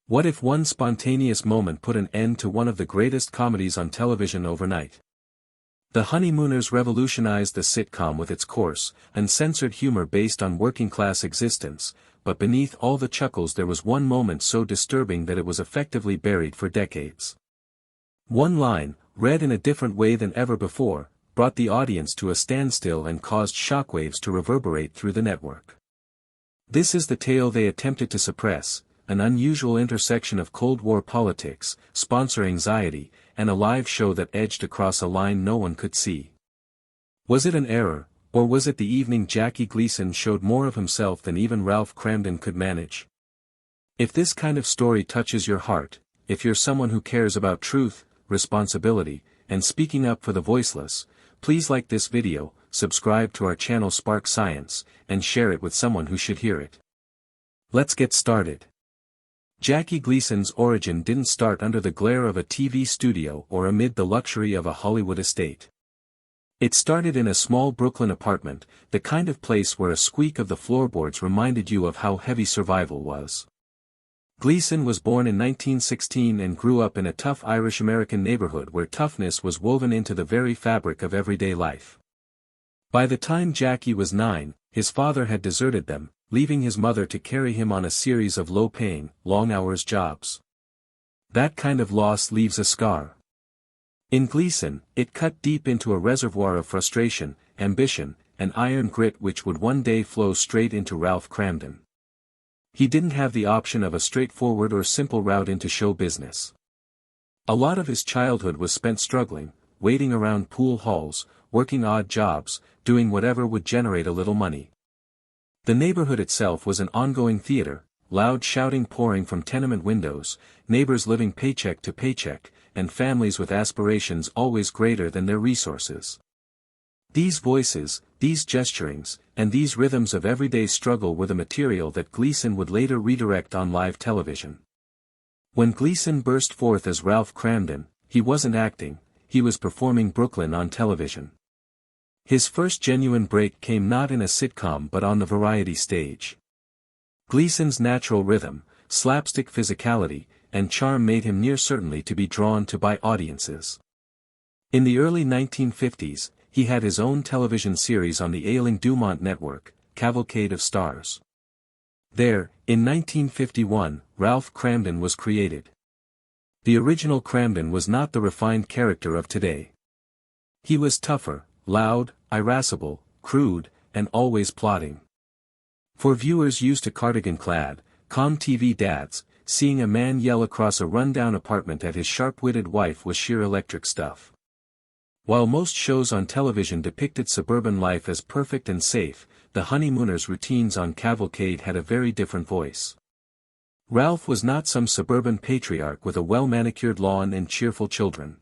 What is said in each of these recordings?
What if one spontaneous moment put an end to one of the greatest comedies on television overnight? The Honeymooners revolutionized the sitcom with its coarse, uncensored humor based on working-class existence, but beneath all the chuckles there was one moment so disturbing that it was effectively buried for decades. One line, read in a different way than ever before, brought the audience to a standstill and caused shockwaves to reverberate through the network. This is the tale they attempted to suppress, an unusual intersection of Cold War politics, sponsor anxiety, and a live show that edged across a line no one could see. Was it an error, or was it the evening Jackie Gleason showed more of himself than even Ralph Kramden could manage? If this kind of story touches your heart, if you're someone who cares about truth, responsibility, and speaking up for the voiceless, please like this video, subscribe to our channel Spark Science, and share it with someone who should hear it. Let's get started. Jackie Gleason's origin didn't start under the glare of a TV studio or amid the luxury of a Hollywood estate. It started in a small Brooklyn apartment, the kind of place where a squeak of the floorboards reminded you of how heavy survival was. Gleason was born in 1916 and grew up in a tough Irish-American neighborhood where toughness was woven into the very fabric of everyday life. By the time Jackie was 9, his father had deserted them, leaving his mother to carry him on a series of low-paying, long-hours jobs. That kind of loss leaves a scar. In Gleason, it cut deep into a reservoir of frustration, ambition, and iron grit which would one day flow straight into Ralph Kramden. He didn't have the option of a straightforward or simple route into show business. A lot of his childhood was spent struggling, waiting around pool halls, working odd jobs, doing whatever would generate a little money. The neighborhood itself was an ongoing theater, loud shouting pouring from tenement windows, neighbors living paycheck to paycheck, and families with aspirations always greater than their resources. These voices, these gesturings, and these rhythms of everyday struggle were the material that Gleason would later redirect on live television. When Gleason burst forth as Ralph Kramden, he wasn't acting, he was performing Brooklyn on television. His first genuine break came not in a sitcom but on the variety stage. Gleason's natural rhythm, slapstick physicality, and charm made him near certainly to be drawn to by audiences. In the early 1950s, he had his own television series on the ailing Dumont network, Cavalcade of Stars. There, in 1951, Ralph Kramden was created. The original Kramden was not the refined character of today. He was tougher, loud, irascible, crude, and always plotting. For viewers used to cardigan-clad, calm TV dads, seeing a man yell across a run-down apartment at his sharp-witted wife was sheer electric stuff. While most shows on television depicted suburban life as perfect and safe, the Honeymooners' routines on Cavalcade had a very different voice. Ralph was not some suburban patriarch with a well-manicured lawn and cheerful children.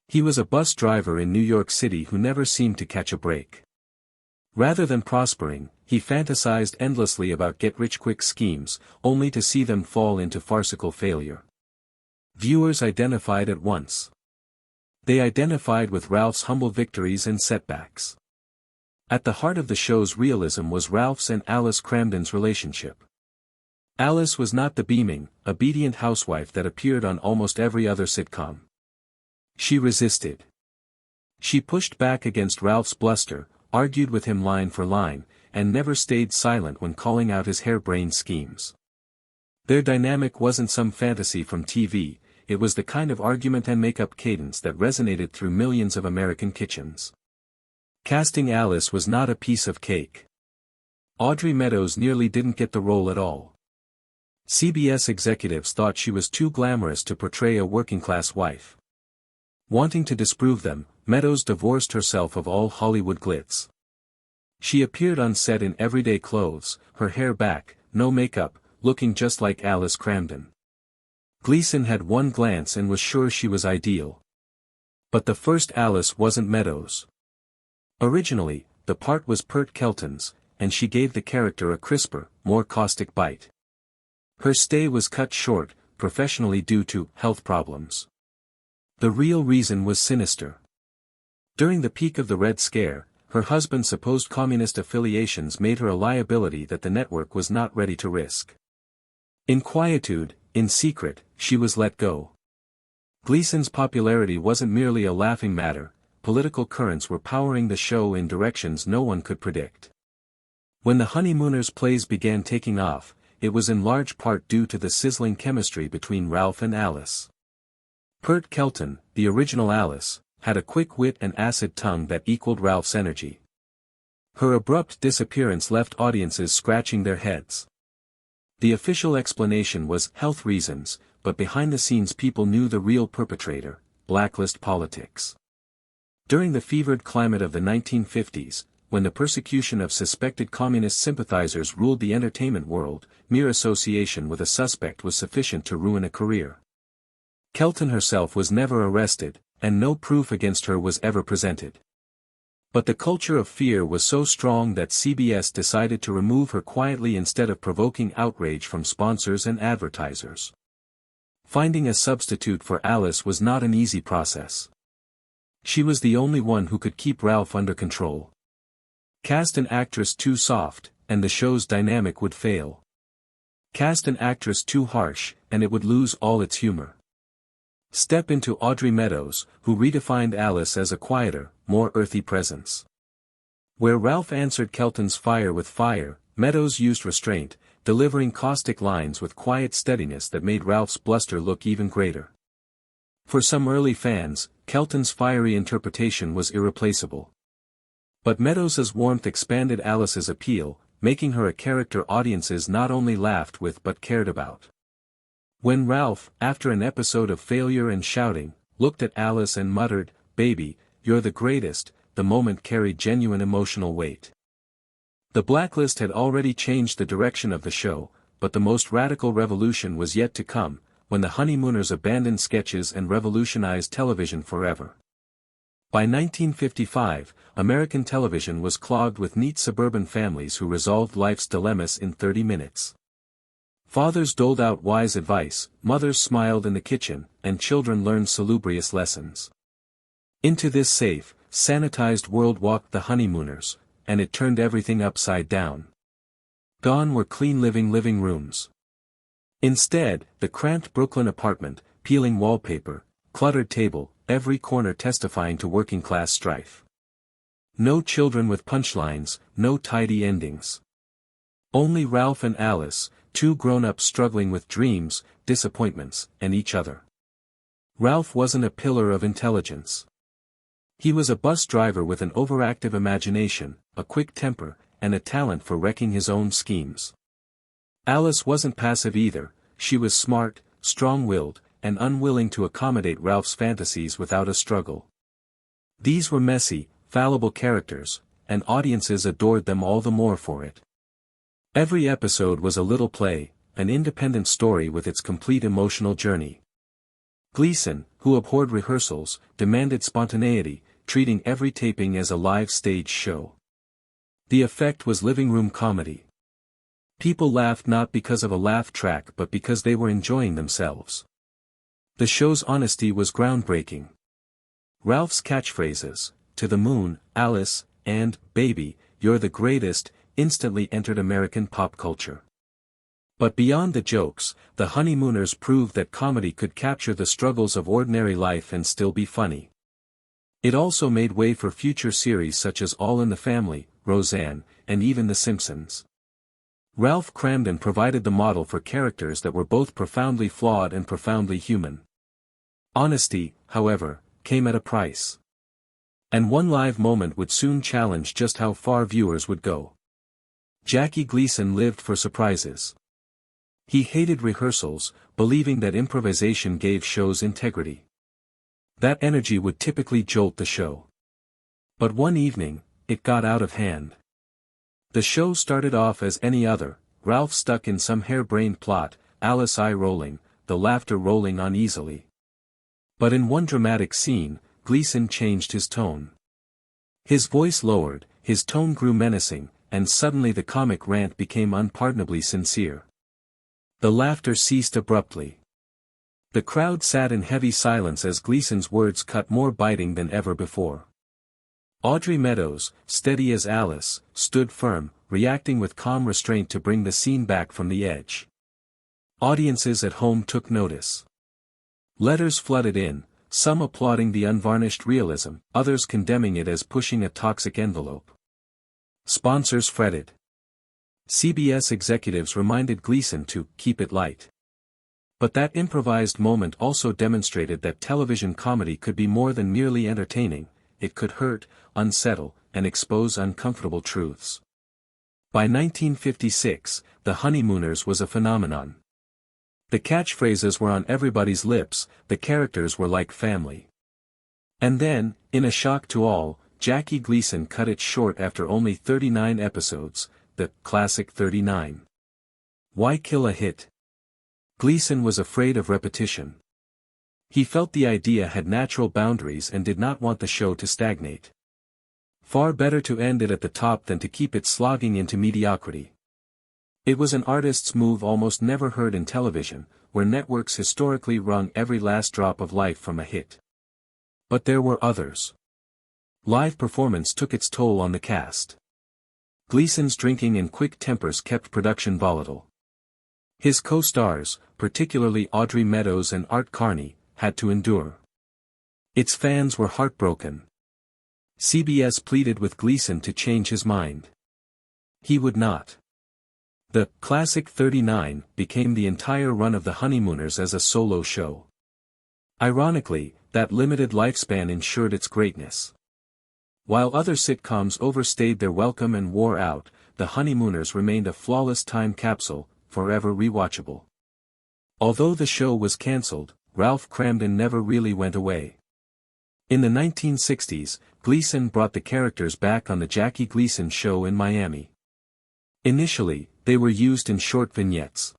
He was a bus driver in New York City who never seemed to catch a break. Rather than prospering, he fantasized endlessly about get-rich-quick schemes, only to see them fall into farcical failure. Viewers identified at once. They identified with Ralph's humble victories and setbacks. At the heart of the show's realism was Ralph's and Alice Kramden's relationship. Alice was not the beaming, obedient housewife that appeared on almost every other sitcom. She resisted. She pushed back against Ralph's bluster, argued with him line for line, and never stayed silent when calling out his harebrained schemes. Their dynamic wasn't some fantasy from TV, it was the kind of argument and make-up cadence that resonated through millions of American kitchens. Casting Alice was not a piece of cake. Audrey Meadows nearly didn't get the role at all. CBS executives thought she was too glamorous to portray a working-class wife. Wanting to disprove them, Meadows divorced herself of all Hollywood glitz. She appeared on set in everyday clothes, her hair back, no makeup, looking just like Alice Kramden. Gleason had one glance and was sure she was ideal. But the first Alice wasn't Meadows. Originally, the part was Pert Kelton's, and she gave the character a crisper, more caustic bite. Her stay was cut short, professionally due to health problems. The real reason was sinister. During the peak of the Red Scare, her husband's supposed communist affiliations made her a liability that the network was not ready to risk. In quietude, in secret, she was let go. Gleason's popularity wasn't merely a laughing matter, political currents were powering the show in directions no one could predict. When the Honeymooners plays began taking off, it was in large part due to the sizzling chemistry between Ralph and Alice. Pert Kelton, the original Alice, had a quick wit and acid tongue that equaled Ralph's energy. Her abrupt disappearance left audiences scratching their heads. The official explanation was health reasons, but behind the scenes people knew the real perpetrator: blacklist politics. During the fevered climate of the 1950s, when the persecution of suspected communist sympathizers ruled the entertainment world, mere association with a suspect was sufficient to ruin a career. Kelton herself was never arrested, and no proof against her was ever presented. But the culture of fear was so strong that CBS decided to remove her quietly instead of provoking outrage from sponsors and advertisers. Finding a substitute for Alice was not an easy process. She was the only one who could keep Ralph under control. Cast an actress too soft, and the show's dynamic would fail. Cast an actress too harsh, and it would lose all its humor. Step into Audrey Meadows, who redefined Alice as a quieter, more earthy presence. Where Ralph answered Kelton's fire with fire, Meadows used restraint, delivering caustic lines with quiet steadiness that made Ralph's bluster look even greater. For some early fans, Kelton's fiery interpretation was irreplaceable. But Meadows's warmth expanded Alice's appeal, making her a character audiences not only laughed with but cared about. When Ralph, after an episode of failure and shouting, looked at Alice and muttered, "Baby, you're the greatest," the moment carried genuine emotional weight. The blacklist had already changed the direction of the show, but the most radical revolution was yet to come, when the Honeymooners abandoned sketches and revolutionized television forever. By 1955, American television was clogged with neat suburban families who resolved life's dilemmas in 30 minutes. Fathers doled out wise advice, mothers smiled in the kitchen, and children learned salubrious lessons. Into this safe, sanitized world walked the Honeymooners, and it turned everything upside down. Gone were clean living rooms. Instead, the cramped Brooklyn apartment, peeling wallpaper, cluttered table, every corner testifying to working-class strife. No children with punchlines, no tidy endings. Only Ralph and Alice, two grown-ups struggling with dreams, disappointments, and each other. Ralph wasn't a pillar of intelligence. He was a bus driver with an overactive imagination, a quick temper, and a talent for wrecking his own schemes. Alice wasn't passive either, she was smart, strong-willed, and unwilling to accommodate Ralph's fantasies without a struggle. These were messy, fallible characters, and audiences adored them all the more for it. Every episode was a little play, an independent story with its complete emotional journey. Gleason, who abhorred rehearsals, demanded spontaneity, treating every taping as a live stage show. The effect was living room comedy. People laughed not because of a laugh track but because they were enjoying themselves. The show's honesty was groundbreaking. Ralph's catchphrases, "To the moon, Alice," and "Baby, you're the greatest," instantly entered American pop culture. But beyond the jokes, the Honeymooners proved that comedy could capture the struggles of ordinary life and still be funny. It also made way for future series such as All in the Family, Roseanne, and even The Simpsons. Ralph Cramden provided the model for characters that were both profoundly flawed and profoundly human. Honesty, however, came at a price. And one live moment would soon challenge just how far viewers would go. Jackie Gleason lived for surprises. He hated rehearsals, believing that improvisation gave shows integrity. That energy would typically jolt the show. But one evening, it got out of hand. The show started off as any other, Ralph stuck in some harebrained plot, Alice eye-rolling, the laughter rolling uneasily. But in one dramatic scene, Gleason changed his tone. His voice lowered, his tone grew menacing, and suddenly the comic rant became unpardonably sincere. The laughter ceased abruptly. The crowd sat in heavy silence as Gleason's words cut more biting than ever before. Audrey Meadows, steady as Alice, stood firm, reacting with calm restraint to bring the scene back from the edge. Audiences at home took notice. Letters flooded in, some applauding the unvarnished realism, others condemning it as pushing a toxic envelope. Sponsors fretted. CBS executives reminded Gleason to keep it light. But that improvised moment also demonstrated that television comedy could be more than merely entertaining, it could hurt, unsettle, and expose uncomfortable truths. By 1956, The Honeymooners was a phenomenon. The catchphrases were on everybody's lips, the characters were like family. And then, in a shock to all, Jackie Gleason cut it short after only 39 episodes, the classic 39. Why kill a hit? Gleason was afraid of repetition. He felt the idea had natural boundaries and did not want the show to stagnate. Far better to end it at the top than to keep it slogging into mediocrity. It was an artist's move almost never heard in television, where networks historically wrung every last drop of life from a hit. But there were others. Live performance took its toll on the cast. Gleason's drinking and quick tempers kept production volatile. His co-stars, particularly Audrey Meadows and Art Carney, had to endure. Its fans were heartbroken. CBS pleaded with Gleason to change his mind. He would not. The classic 39 became the entire run of The Honeymooners as a solo show. Ironically, that limited lifespan ensured its greatness. While other sitcoms overstayed their welcome and wore out, The Honeymooners remained a flawless time capsule, forever rewatchable. Although the show was cancelled, Ralph Kramden never really went away. In the 1960s, Gleason brought the characters back on The Jackie Gleason Show in Miami. Initially, they were used in short vignettes.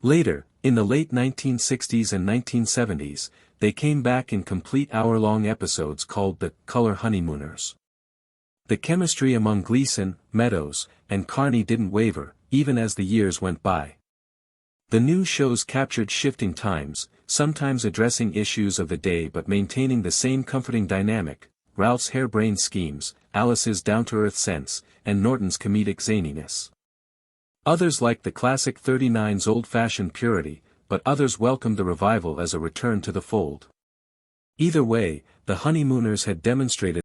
Later, in the late 1960s and 1970s, they came back in complete hour-long episodes called The Color Honeymooners. The chemistry among Gleason, Meadows, and Carney didn't waver, even as the years went by. The new shows captured shifting times, sometimes addressing issues of the day but maintaining the same comforting dynamic, Ralph's harebrained schemes, Alice's down-to-earth sense, and Norton's comedic zaniness. Others liked the classic 39's old-fashioned purity, but others welcomed the revival as a return to the fold. Either way, The Honeymooners had demonstrated